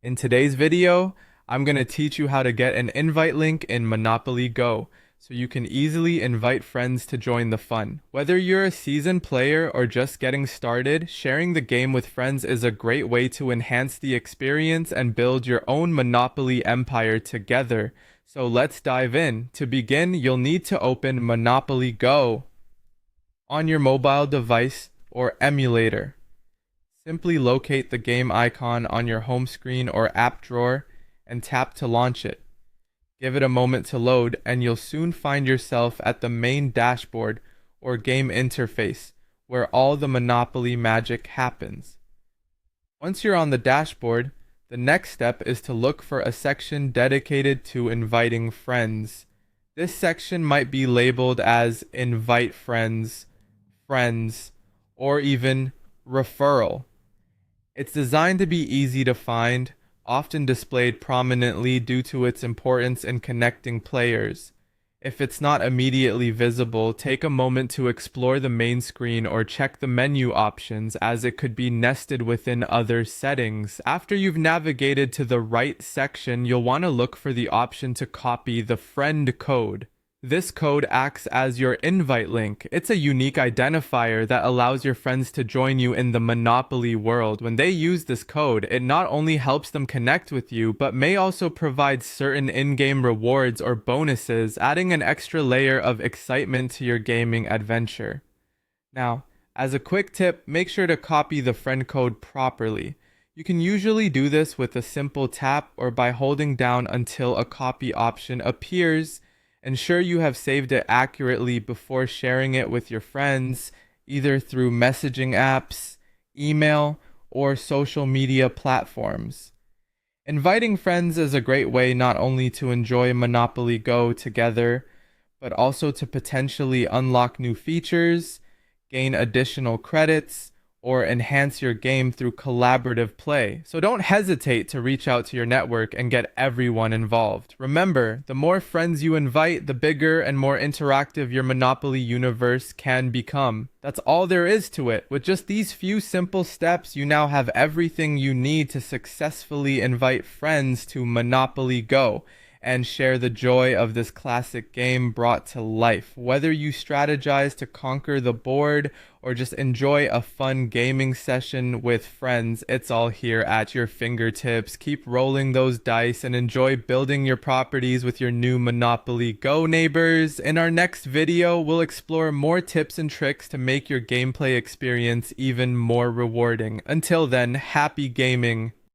In today's video, I'm going to teach you how to get an invite link in Monopoly Go so you can easily invite friends to join the fun. Whether you're a seasoned player or just getting started, sharing the game with friends is a great way to enhance the experience and build your own Monopoly empire together. So let's dive in. To begin, you'll need to open Monopoly Go on your mobile device or emulator. Simply locate the game icon on your home screen or app drawer and tap to launch it. Give it a moment to load and you'll soon find yourself at the main dashboard or game interface where all the Monopoly magic happens. Once you're on the dashboard, the next step is to look for a section dedicated to inviting friends. This section might be labeled as Invite Friends, Friends, or even Referral. It's designed to be easy to find, often displayed prominently due to its importance in connecting players. If it's not immediately visible, take a moment to explore the main screen or check the menu options as it could be nested within other settings. After you've navigated to the right section, you'll want to look for the option to copy the friend code. This code acts as your invite link. It's a unique identifier that allows your friends to join you in the Monopoly world. When they use this code, it not only helps them connect with you, but may also provide certain in-game rewards or bonuses, adding an extra layer of excitement to your gaming adventure. Now, as a quick tip, make sure to copy the friend code properly. You can usually do this with a simple tap or by holding down until a copy option appears. Ensure you have saved it accurately before sharing it with your friends, either through messaging apps, email, or social media platforms. Inviting friends is a great way not only to enjoy Monopoly Go together, but also to potentially unlock new features, gain additional credits, or enhance your game through collaborative play. So don't hesitate to reach out to your network and get everyone involved. Remember, the more friends you invite, the bigger and more interactive your Monopoly universe can become. That's all there is to it. With just these few simple steps, you now have everything you need to successfully invite friends to Monopoly Go and share the joy of this classic game brought to life. Whether you strategize to conquer the board or just enjoy a fun gaming session with friends, it's all here at your fingertips. Keep rolling those dice and enjoy building your properties with your new Monopoly Go neighbors. In our next video, we'll explore more tips and tricks to make your gameplay experience even more rewarding. Until then, happy gaming.